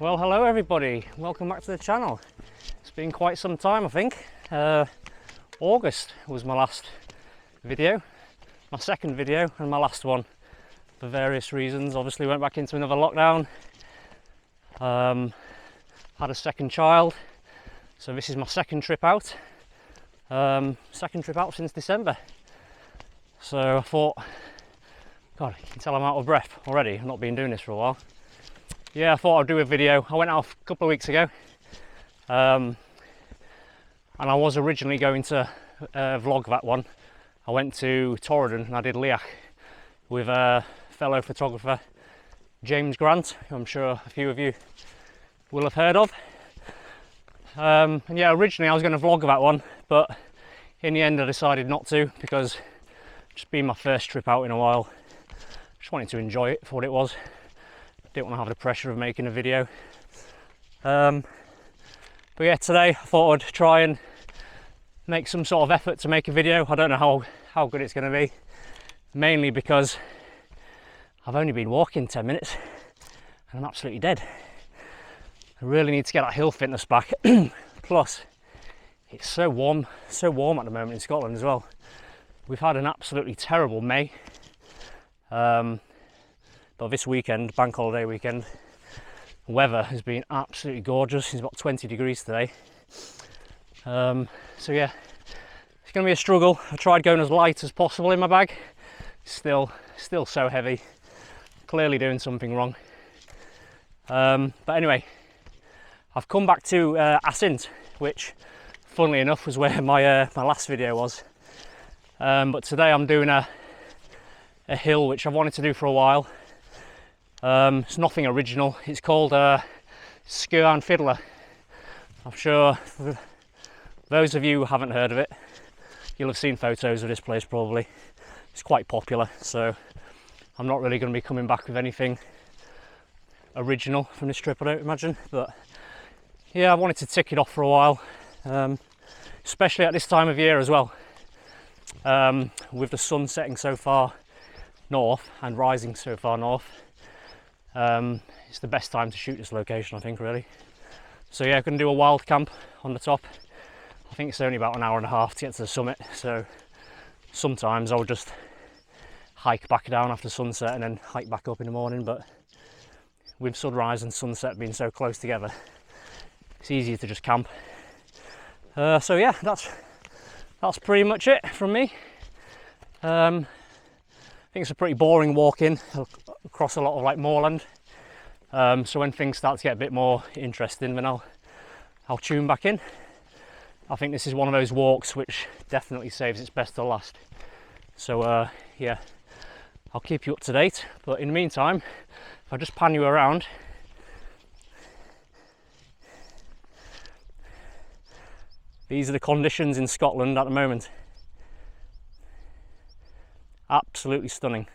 Well, hello everybody, welcome back to the channel. It's been quite some time, I think. August was my last video, my second video and my last one for various reasons. Obviously went back into another lockdown, had a second child, so this is my second trip out. Second trip out since December. So I thought, God, you can tell I'm out of breath already. I've not been doing this for a while. Yeah, I thought I'd do a video. I went out a couple of weeks ago, and I was originally going to vlog that one. I went to Torridon and I did Leach with a fellow photographer, James Grant, who I'm sure a few of you will have heard of. And yeah, originally I was going to vlog that one, but in the end I decided not to, because it's been my first trip out in a while. Just wanted to enjoy it for what it was. Didn't want to have the pressure of making a video. But yeah, today I thought I'd try and make some sort of effort to make a video. I don't know how good it's going to be, mainly because I've only been walking 10 minutes and I'm absolutely dead. I really need to get that hill fitness back. Plus it's so warm at the moment in Scotland as well. We've had an absolutely terrible May. But this weekend, bank holiday weekend, weather has been absolutely gorgeous. It's about 20 degrees today. So yeah, it's going to be a struggle. I tried going as light as possible in my bag. Still so heavy. Clearly doing something wrong. But anyway, I've come back to Assynt, which, funnily enough, was where my last video was. But today I'm doing a hill which I've wanted to do for a while. It's nothing original. It's called Sgurr and Fhidhleir. I'm sure those of you who haven't heard of it, you'll have seen photos of this place probably. It's quite popular, so I'm not really going to be coming back with anything original from this trip, I don't imagine. But yeah, I wanted to tick it off for a while, especially at this time of year as well. With the sun setting so far north and rising so far north, it's the best time to shoot this location, I think, really. So yeah, I'm going to do a wild camp on the top. I think it's only about an hour and a half to get to the summit, so sometimes I'll just hike back down after sunset and then hike back up in the morning. But with sunrise and sunset being so close together, it's easier to just camp. So yeah, that's pretty much it from me. I think it's a pretty boring walk in across a lot of like moorland. So when things start to get a bit more interesting, then I'll tune back in. I think this is one of those walks which definitely saves its best to last. So yeah, I'll keep you up to date. But in the meantime, if I just pan you around, these are the conditions in Scotland at the moment. Absolutely stunning.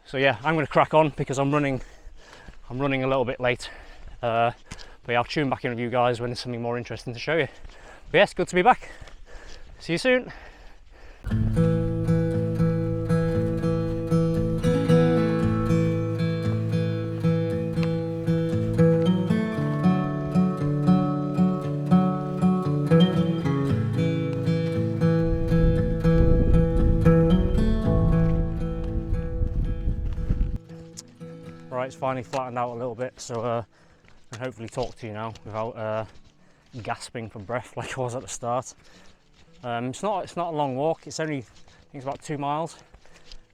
So yeah, I'm going to crack on because I'm running a little bit late. But yeah, I'll tune back in with you guys when there's something more interesting to show you. But yes, good to be back. See you soon. Right, it's finally flattened out a little bit, so I can hopefully talk to you now without gasping for breath like I was at the start. It's not a long walk. It's only, I think it's about 2 miles,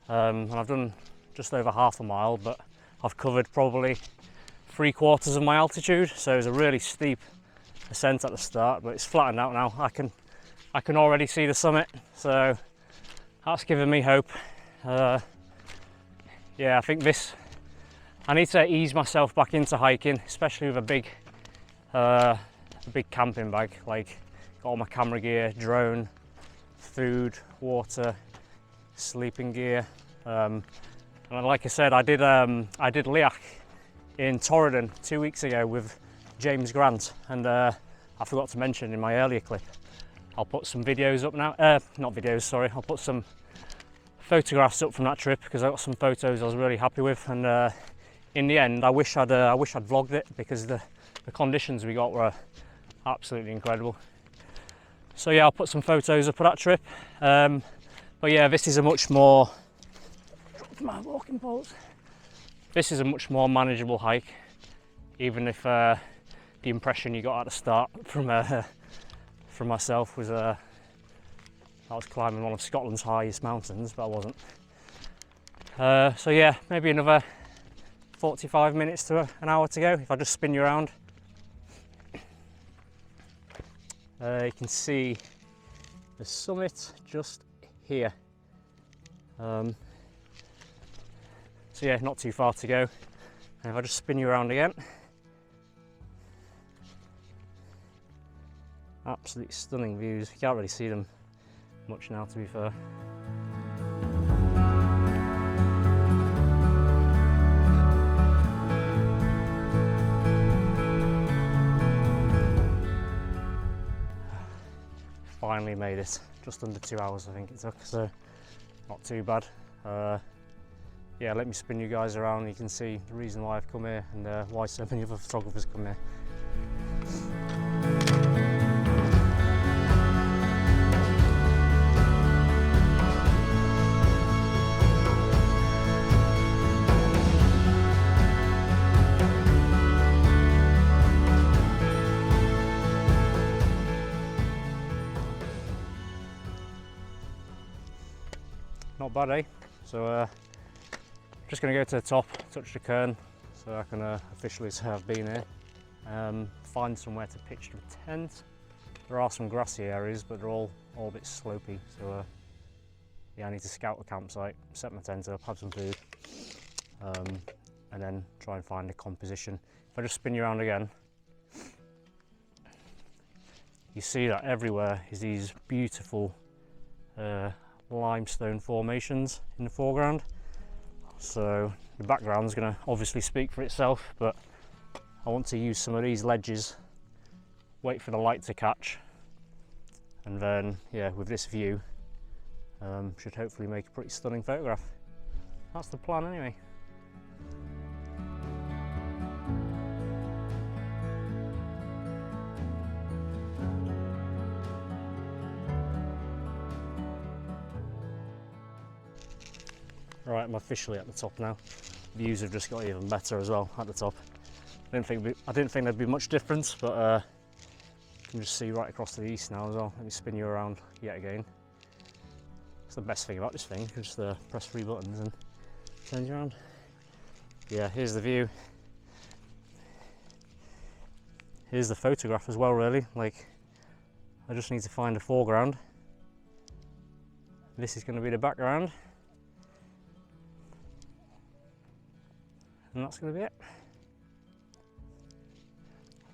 and I've done just over half a mile, but I've covered probably 3/4 of my altitude. So it was a really steep ascent at the start, but it's flattened out now. I can already see the summit, so that's given me hope. Yeah, I think I need to ease myself back into hiking, especially with a big camping bag. Like, got all my camera gear, drone, food, water, sleeping gear. And like I said, I did Leach in Torridon 2 weeks ago with James Grant, and I forgot to mention in my earlier clip, I'll put some videos up now. Not videos, sorry. I'll put some photographs up from that trip because I got some photos I was really happy with, and in the end I wish I'd vlogged it because the conditions we got were absolutely incredible. So yeah, I'll put some photos up of that trip. But yeah, this is a much more, my walking poles. This is a much more manageable hike, even if the impression you got at the start from myself was I was climbing one of Scotland's highest mountains, but I wasn't. So yeah, maybe another 45 minutes to an hour to go if I just spin you around. You can see the summit just here. So yeah, not too far to go. And if I just spin you around again, absolutely stunning views. You can't really see them much now, to be fair. Finally made it, just under 2 hours I think it took, so not too bad. Yeah, let me spin you guys around. You can see the reason why I've come here and why so many other photographers come here. Not bad, eh? So just going to go to the top, touch the cairn, so I can officially say I've been here. Find somewhere to pitch the tent. There are some grassy areas, but they're all a bit slopey. So yeah, I need to scout the campsite, set my tent up, have some food, and then try and find a composition. If I just spin you around again, you see that everywhere is these beautiful limestone formations in the foreground. So the background's going to obviously speak for itself, but I want to use some of these ledges, wait for the light to catch, and then yeah, with this view should hopefully make a pretty stunning photograph. That's the plan anyway. Right, I'm officially at the top now. Views have just got even better as well at the top. I didn't think there'd be much difference, but you can just see right across to the east now as well. Let me spin you around yet again. That's the best thing about this thing, you can just press 3 buttons and turn you around. Yeah, here's the view. Here's the photograph as well, really. Like, I just need to find a foreground. This is going to be the background. And that's going to be it.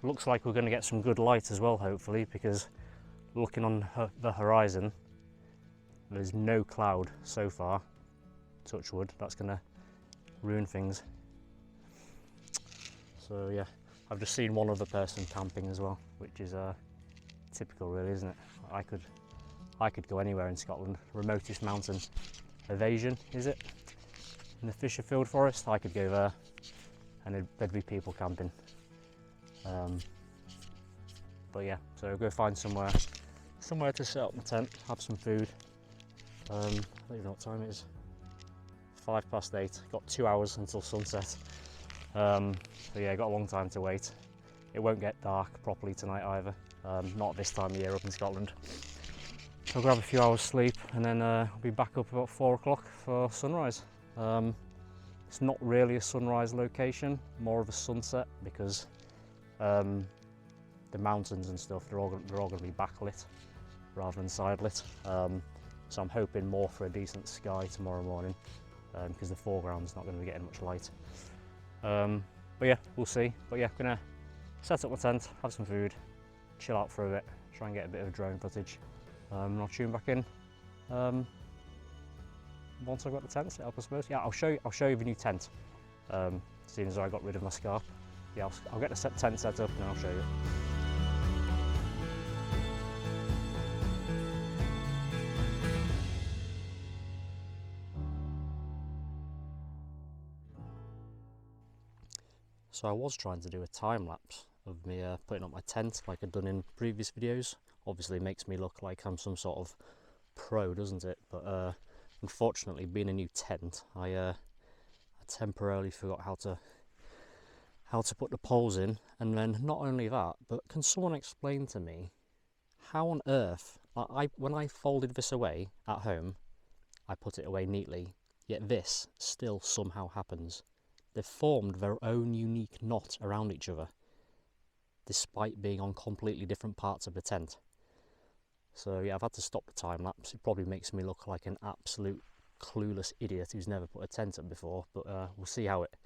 Looks like we're going to get some good light as well, hopefully, because looking on the horizon, there's no cloud so far. Touch wood, that's going to ruin things. So yeah, I've just seen one other person camping as well, which is typical, really, isn't it? I could go anywhere in Scotland. Remotest mountain, Evasion, is it? In the Fisherfield Forest, I could go there and there'd be people camping. But yeah, so go find somewhere to set up my tent, have some food. I don't even know what time it is. 8:05. Got 2 hours until sunset. So yeah, got a long time to wait. It won't get dark properly tonight either. Not this time of year up in Scotland. So I'll grab a few hours sleep and then I'll be back up about 4 o'clock for sunrise. It's not really a sunrise location, more of a sunset, because the mountains and stuff, they're all going to be backlit rather than sidelit. So I'm hoping more for a decent sky tomorrow morning, because the foreground's not going to be getting much light. But yeah, we'll see. But yeah, I'm going to set up my tent, have some food, chill out for a bit, try and get a bit of drone footage, and I'll tune back in once I've got the tent set up, I suppose. Yeah, I'll show you the new tent. Seeing as I got rid of my scarf. Yeah, I'll get the tent set up and then I'll show you. So I was trying to do a time lapse of me putting up my tent like I'd done in previous videos. Obviously it makes me look like I'm some sort of pro, doesn't it? But unfortunately, being a new tent, I temporarily forgot how to put the poles in. And then not only that, but can someone explain to me how on earth, when I folded this away at home, I put it away neatly, yet this still somehow happens. They've formed their own unique knot around each other, despite being on completely different parts of the tent. So yeah, I've had to stop the time lapse. It probably makes me look like an absolute clueless idiot who's never put a tent up before, but we'll see how it,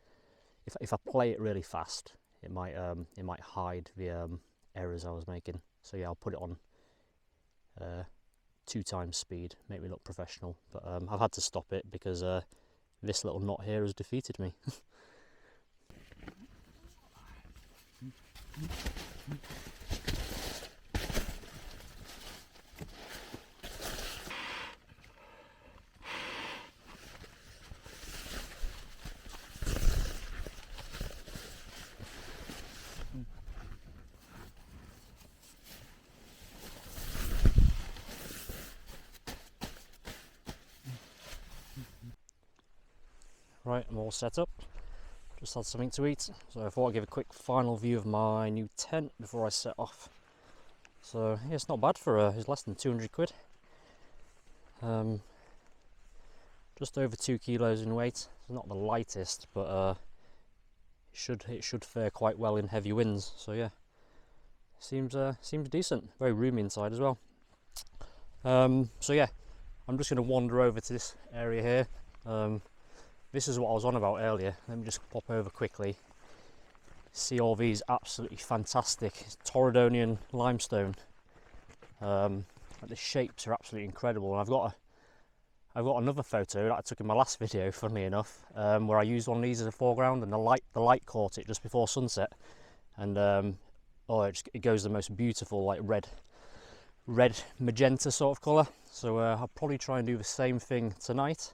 if I play it really fast, it might hide the errors I was making. So yeah, I'll put it on 2 times speed, make me look professional, but I've had to stop it because this little knot here has defeated me. Right, I'm all set up. Just had something to eat, so I thought I'd give a quick final view of my new tent before I set off. So yeah, it's not bad for it's less than 200 quid. Just over 2 kilos in weight. It's not the lightest, but it should fare quite well in heavy winds. So yeah, seems decent. Very roomy inside as well. So yeah, I'm just going to wander over to this area here. This is what I was on about earlier. Let me just pop over quickly. See all these absolutely fantastic Torridonian limestone. The shapes are absolutely incredible. And I've got another photo that I took in my last video, funnily enough, where I used one of these as a foreground, and the light caught it just before sunset, and it goes the most beautiful like red magenta sort of colour. So I'll probably try and do the same thing tonight.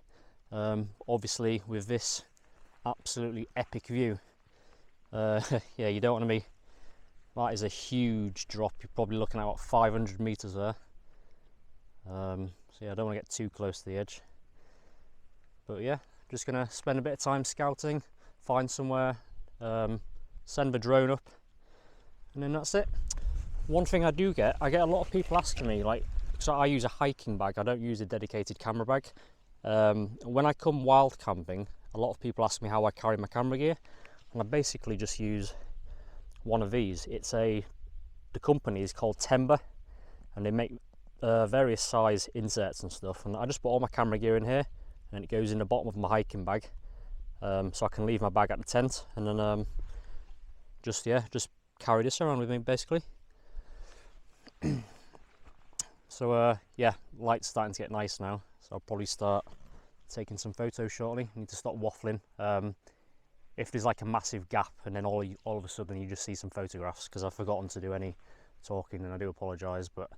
Obviously with this absolutely epic view. Yeah, you don't want to be, that is a huge drop. You're probably looking at about 500 meters there. So yeah, I don't want to get too close to the edge, but yeah, just gonna spend a bit of time scouting, find somewhere, send the drone up, and then that's it. One thing I get a lot of people asking me, like, so I use a hiking bag, I don't use a dedicated camera bag. When I come wild camping, a lot of people ask me how I carry my camera gear, and I basically just use one of these. The company is called Timber, and they make various size inserts and stuff, and I just put all my camera gear in here, and it goes in the bottom of my hiking bag, so I can leave my bag at the tent, and then just carry this around with me basically. So yeah, light's starting to get nice now, so I'll probably start taking some photos shortly. I need to stop waffling. If there's like a massive gap and then all of a sudden you just see some photographs, because I've forgotten to do any talking, and I do apologise. But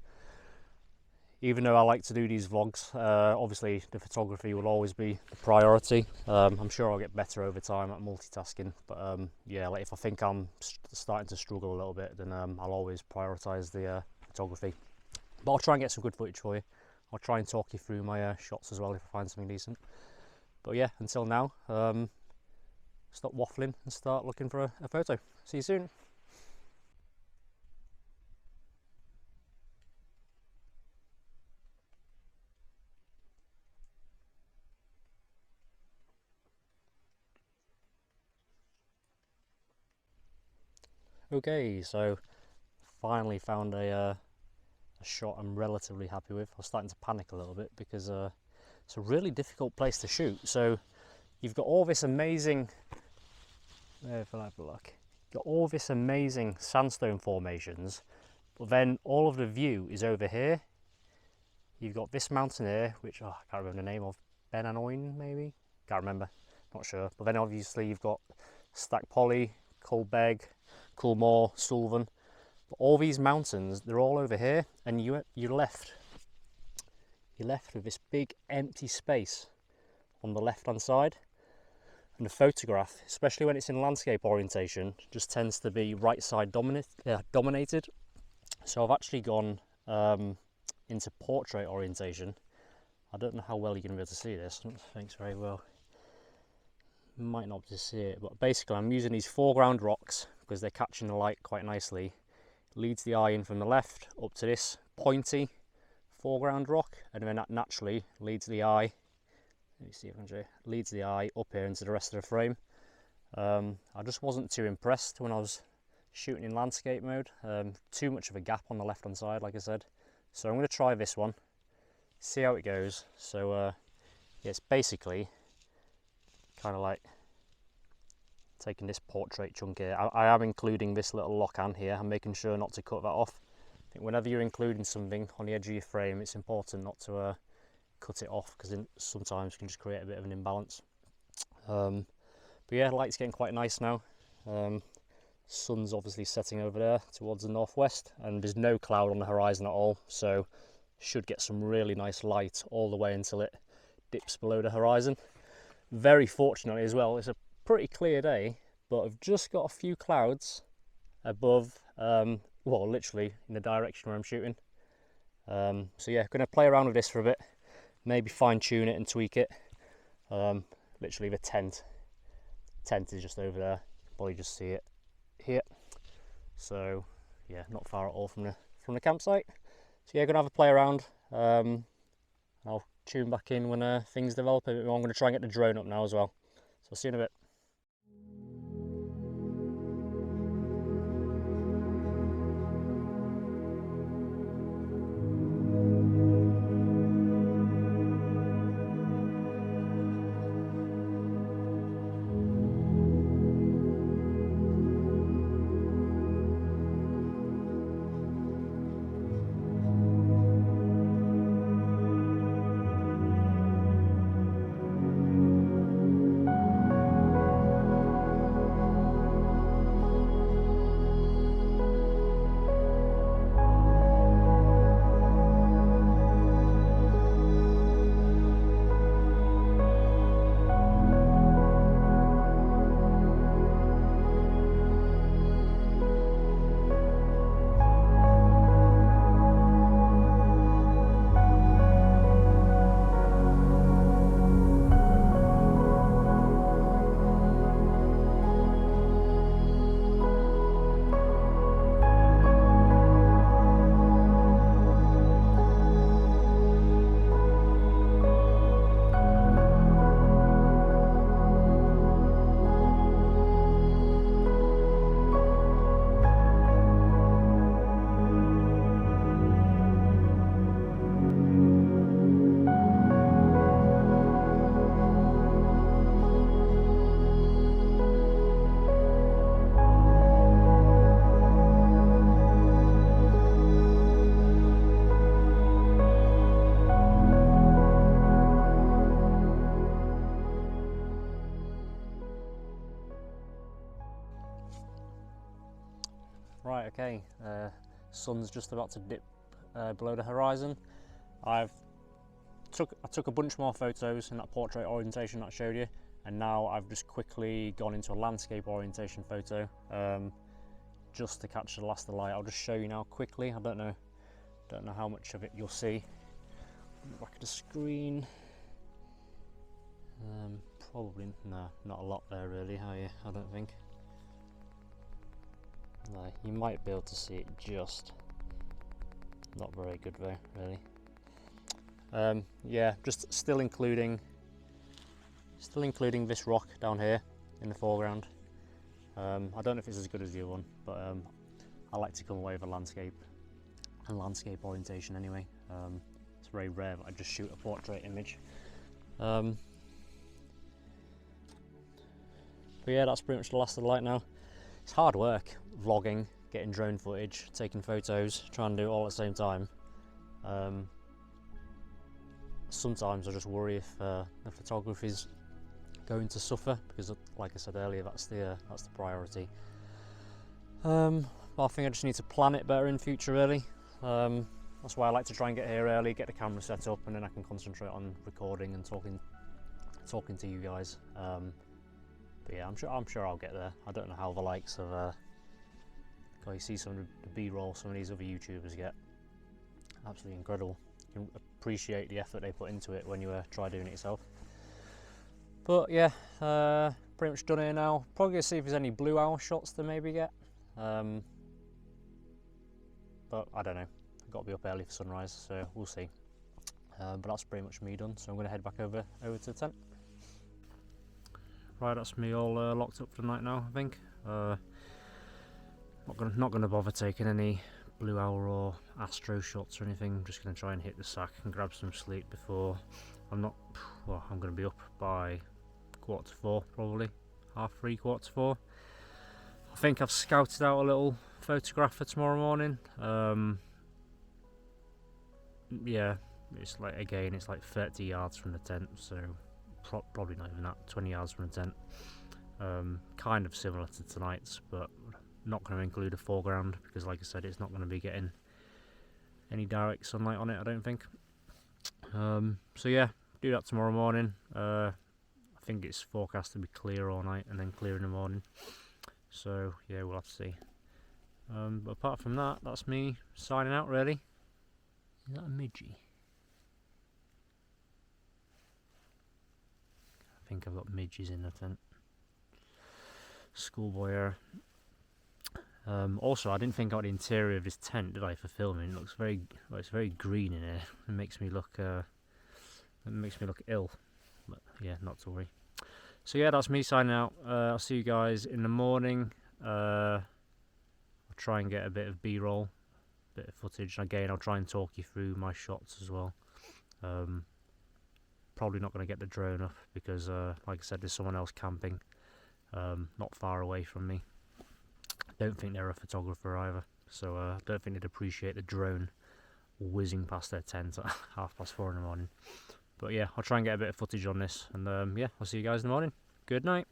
even though I like to do these vlogs, obviously the photography will always be the priority. I'm sure I'll get better over time at multitasking, but yeah, like if I think I'm starting to struggle a little bit, then I'll always prioritise the photography. But I'll try and get some good footage for you. I'll try and talk you through my shots as well if I find something decent. But yeah, until now, stop waffling and start looking for a photo. See you soon. Okay, so finally found a shot I'm relatively happy with. I was starting to panic a little bit because it's a really difficult place to shoot. So you've got all this amazing, if I have a look, you've got all this amazing sandstone formations, but then all of the view is over here. You've got this mountain here, which I can't remember the name of, Ben Anoin maybe? Can't remember, not sure. But then obviously you've got Stac Pollaidh, Cul Mor, Suilven. But all these mountains, they're all over here, and you're left with this big empty space on the left hand side. And the photograph, especially when it's in landscape orientation, just tends to be right side dominated. So I've actually gone into portrait orientation. I don't know how well you're going to be able to see this. I don't think very well. Might not be able to see it, but basically I'm using these foreground rocks because they're catching the light quite nicely. Leads the eye in from the left up to this pointy foreground rock, and then that naturally leads the eye. Let me see if I can show you. Leads the eye up here into the rest of the frame. I just wasn't too impressed when I was shooting in landscape mode. Too much of a gap on the left hand side, like I said. So I'm going to try this one, see how it goes. So yeah, it's basically kind of like taking this portrait chunk here. I am including this little lock hand here. I'm making sure not to cut that off. I think whenever you're including something on the edge of your frame, it's important not to cut it off, because sometimes it can just create a bit of an imbalance. But yeah, light's getting quite nice now. Sun's obviously setting over there towards the northwest, and there's no cloud on the horizon at all, so should get some really nice light all the way until it dips below the horizon. Very fortunately as well, it's a pretty clear day, but I've just got a few clouds above, well, literally in the direction where I'm shooting. So yeah, going to play around with this for a bit, maybe fine tune it and tweak it. Literally the tent is just over there, probably just see it here. So yeah, not far at all from the campsite. So yeah, gonna have a play around. I'll tune back in when things develop a bit more. I'm going to try and get the drone up now as well. So I'll see you in a bit. Right, okay, sun's just about to dip below the horizon. I took a bunch more photos in that portrait orientation that I showed you, and now I've just quickly gone into a landscape orientation photo just to catch the last of the light. I'll just show you now quickly. I don't know how much of it you'll see. Back of the screen. Probably no, not a lot there really. I don't think. No, you might be able to see it just. Not very good though, really. Yeah, just still including this rock down here in the foreground. I don't know if it's as good as the other one, but I like to come away with a landscape orientation anyway. It's very rare that I just shoot a portrait image. But yeah, that's pretty much the last of the light now. It's hard work vlogging, getting drone footage, taking photos, trying to do it all at the same time. Sometimes I just worry if the photography's going to suffer, because like I said earlier, that's the priority. But I think I just need to plan it better in future really. That's why I like to try and get here early, get the camera set up, and then I can concentrate on recording and talking to you guys. But yeah, I'm sure I'll get there. I don't know how the likes of God, you see some of the B-roll some of these other YouTubers get. Absolutely incredible. You can appreciate the effort they put into it when you try doing it yourself. But yeah, pretty much done here now. Probably gonna see if there's any blue owl shots to maybe get. But I don't know. I've got to be up early for sunrise, so we'll see. But that's pretty much me done. So I'm gonna head back over to the tent. Right, that's me all locked up for the night now, I think. Not gonna bother taking any blue owl or astro shots or anything. I'm just gonna try and hit the sack and grab some sleep before I'm gonna be up by 4:15 probably, 3:30, 4:15. I think I've scouted out a little photograph for tomorrow morning. Yeah, it's like, again, it's like 30 yards from the tent, so probably not even that, 20 yards from the tent. Kind of similar to tonight's, but not going to include a foreground because, like I said, it's not going to be getting any direct sunlight on it, I don't think. So yeah, do that tomorrow morning. I think it's forecast to be clear all night and then clear in the morning. So yeah, we'll have to see. But apart from that, that's me signing out really. Is that a midgie? I think I've got midges in the tent. Schoolboy error. Also, I didn't think out the interior of this tent, did I, for filming? It looks it's very green in here. It makes me look ill. But yeah, not to worry. So yeah, that's me signing out. I'll see you guys in the morning. I'll try and get a bit of B-roll, bit of footage. Again, I'll try and talk you through my shots as well. Probably not going to get the drone up because, like I said, there's someone else camping not far away from me. Don't think they're a photographer either, so I don't think they'd appreciate the drone whizzing past their tent at 4:30 in the morning. But yeah, I'll try and get a bit of footage on this, and yeah, I'll see you guys in the morning. Good night.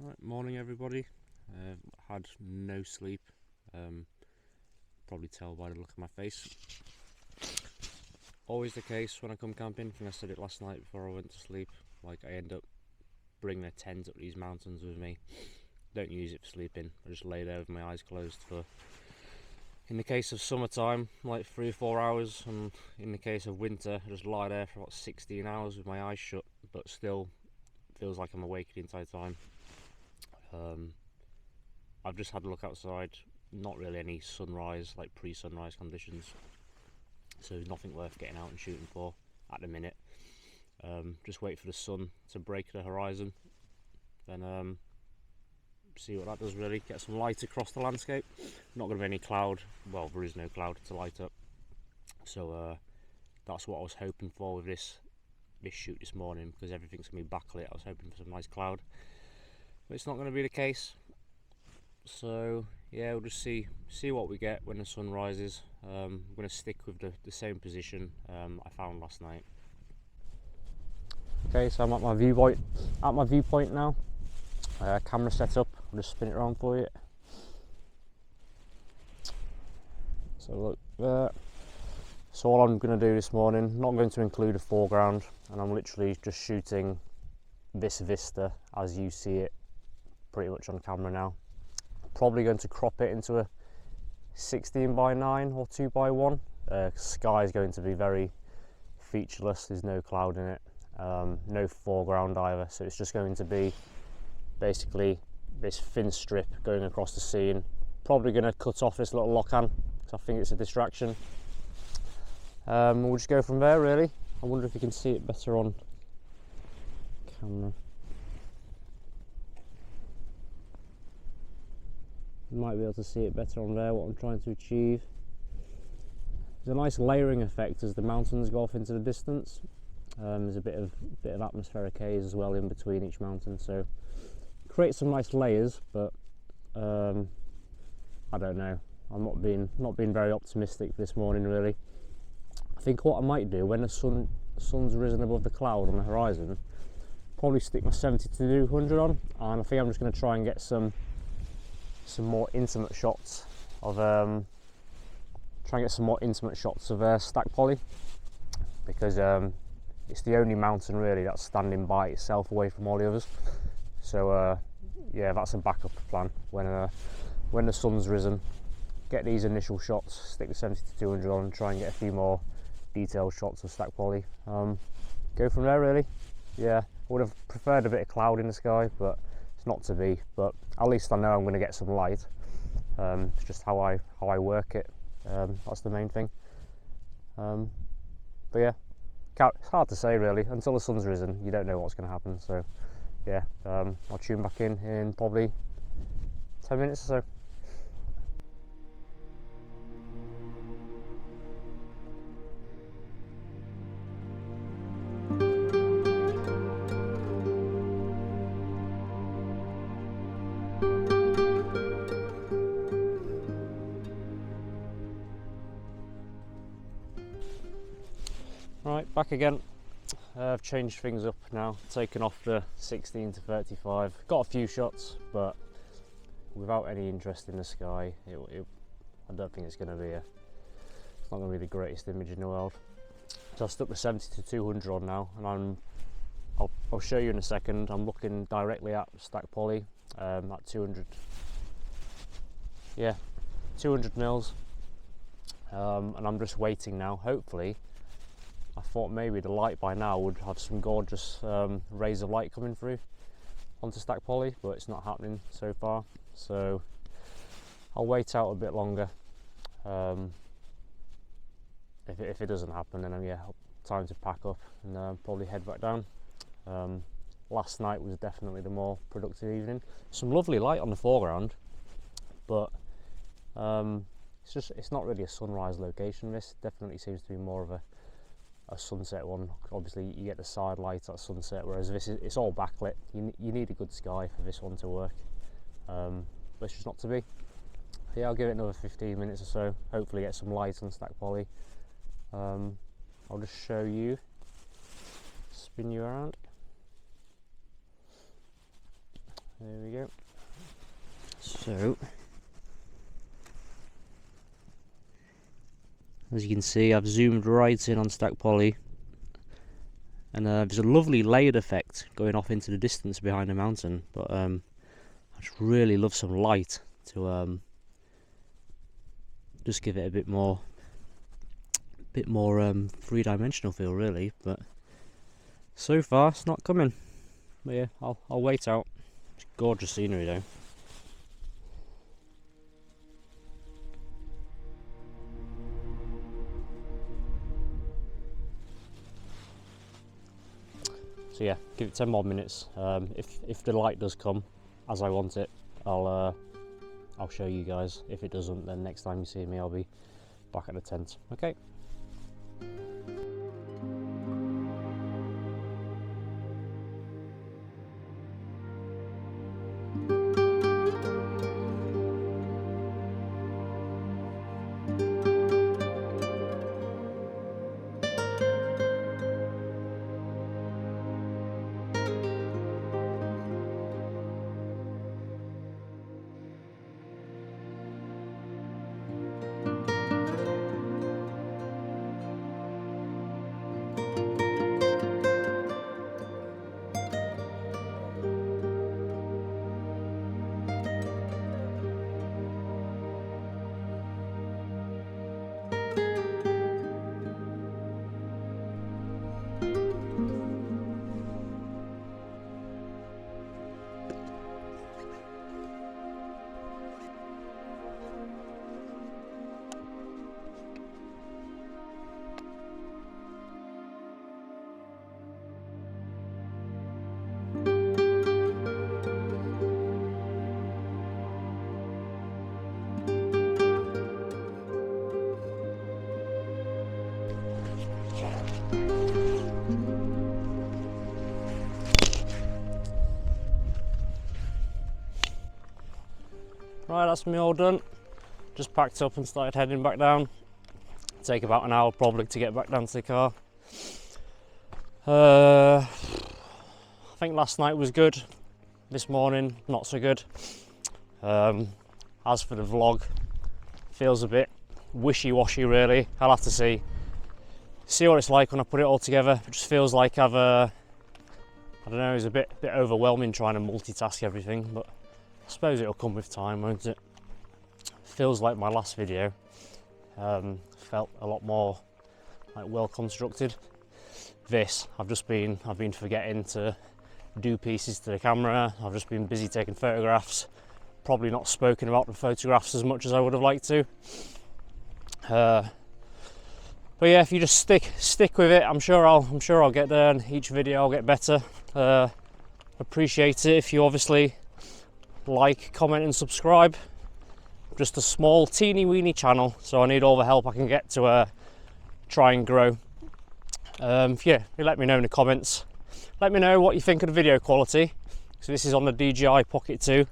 Right, morning everybody. Had no sleep. Probably tell by the look of my face. Always the case when I come camping. I think I said it last night before I went to sleep. Like, I end up bringing a tent up these mountains with me. Don't use it for sleeping. I just lay there with my eyes closed for, in the case of summertime, like 3 or 4 hours, and in the case of winter, I just lie there for about 16 hours with my eyes shut, but still feels like I'm awake the entire time. I've just had a look outside, not really any sunrise, like pre-sunrise conditions, so nothing worth getting out and shooting for at the minute. Just wait for the sun to break the horizon, then see what that does really, get some light across the landscape. Not going to be any cloud, well, there is no cloud to light up, so that's what I was hoping for with this shoot this morning, because everything's going to be backlit. I was hoping for some nice cloud, but it's not going to be the case. So yeah, we'll just see what we get when the sun rises. I'm going to stick with the same position I found last night. Okay, so I'm at my viewpoint now. Camera set up. I'll just spin it around for you. So look there. So all I'm going to do this morning, not going to include a foreground, and I'm literally just shooting this vista as you see it pretty much on camera now. Probably going to crop it into a 16 by 9 or 2 by 1. Sky is going to be very featureless, there's no cloud in it, no foreground either, so it's just going to be basically this thin strip going across the scene. Probably going to cut off this little lock-on because I think it's a distraction. We'll just go from there really. I wonder if you can see it better on camera. You might be able to see it better on there, what I'm trying to achieve. There's a nice layering effect as the mountains go off into the distance. There's a bit of atmospheric haze as well in between each mountain, so create some nice layers, but I don't know. I'm not being very optimistic this morning really. I think what I might do when the sun's risen above the cloud on the horizon, probably stick my 70-200 on, and I think I'm just going to try and get some more intimate shots of Stac Pollaidh, because it's the only mountain really that's standing by itself away from all the others. So yeah, that's a backup plan when the sun's risen. Get these initial shots, stick the 70-200 on, and try and get a few more detailed shots of Stac Pollaidh. Go from there really. Yeah, I would have preferred a bit of cloud in the sky, but it's not to be. But at least I know I'm going to get some light. It's just how I work it. That's the main thing. But yeah, it's hard to say really. Until the sun's risen, you don't know what's going to happen. So yeah, I'll tune back in probably 10 minutes or so. Right, back again. I've changed things up now, taken off the 16-35. Got a few shots, but without any interest in the sky, I don't think it's not going to be the greatest image in the world. So I've stuck the 70-200 on now, and I'll show you in a second. I'm looking directly at Stac Pollaidh at 200. Yeah, 200 mils, and I'm just waiting now. Hopefully, I thought maybe the light by now would have some gorgeous rays of light coming through onto Stac Pollaidh, but it's not happening so far. So I'll wait out a bit longer. If it doesn't happen, then yeah, time to pack up and probably head back down. Last night was definitely the more productive evening. Some lovely light on the foreground, but it's not really a sunrise location. This definitely seems to be more of a sunset one. Obviously you get the side lights at sunset, whereas it's all backlit. You need a good sky for this one to work, but it's just not to be. Yeah, I'll give it another 15 minutes or so, hopefully get some light on Stac Pollaidh. I'll just show you, spin you around. There we go. So as you can see, I've zoomed right in on Stac Pollaidh, and there's a lovely layered effect going off into the distance behind the mountain, but I just really love some light to just give it a bit more three-dimensional feel really. But so far it's not coming. But yeah, I'll wait out. It's gorgeous scenery though. So yeah, give it 10 more minutes. If the light does come as I want it, I'll show you guys. If it doesn't, then next time you see me, I'll be back at the tent. Okay. Right, that's me all done. Just packed up and started heading back down. Take about an hour probably to get back down to the car. I think last night was good. This morning, not so good. As for the vlog, feels a bit wishy-washy really. I'll have to see what it's like when I put it all together. It just feels like I've I don't know, it's a bit overwhelming trying to multitask everything, but I suppose it'll come with time, won't it? Feels like my last video felt a lot more like well constructed. This, I've been forgetting to do pieces to the camera. I've just been busy taking photographs. Probably not spoken about the photographs as much as I would have liked to. But yeah, if you just stick with it, I'm sure I'll get there, and each video I'll get better. Appreciate it if you obviously like, comment and subscribe. Just a small teeny weeny channel, so I need all the help I can get to try and grow. Yeah, you let me know in the comments. Let me know what you think of the video quality. So this is on the DJI Pocket 2.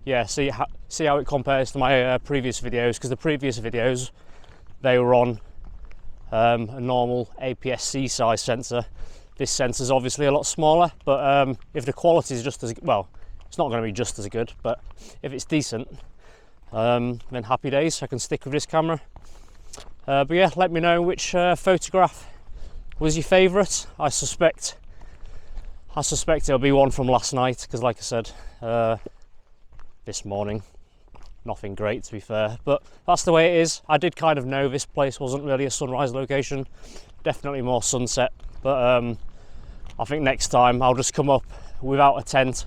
Yeah, see how it compares to my previous videos, because the previous videos, they were on a normal APS-C size sensor. This sensor's obviously a lot smaller, but if the quality is just as well, it's not going to be just as good, but if it's decent, then happy days. I can stick with this camera. But yeah, let me know which photograph was your favourite. I suspect it'll be one from last night, because like I said, this morning, nothing great to be fair, but that's the way it is. I did kind of know this place wasn't really a sunrise location, definitely more sunset, but I think next time I'll just come up without a tent,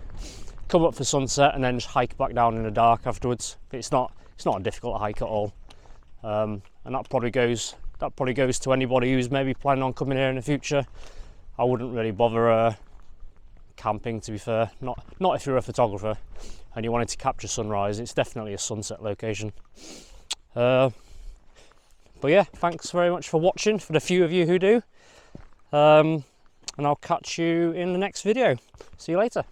come up for sunset, and then just hike back down in the dark afterwards. It's not a difficult hike at all, and that probably goes to anybody who's maybe planning on coming here in the future. I wouldn't really bother camping, to be fair, not if you're a photographer and you wanted to capture sunrise. It's definitely a sunset location. But yeah, thanks very much for watching, for the few of you who do, and I'll catch you in the next video. See you later.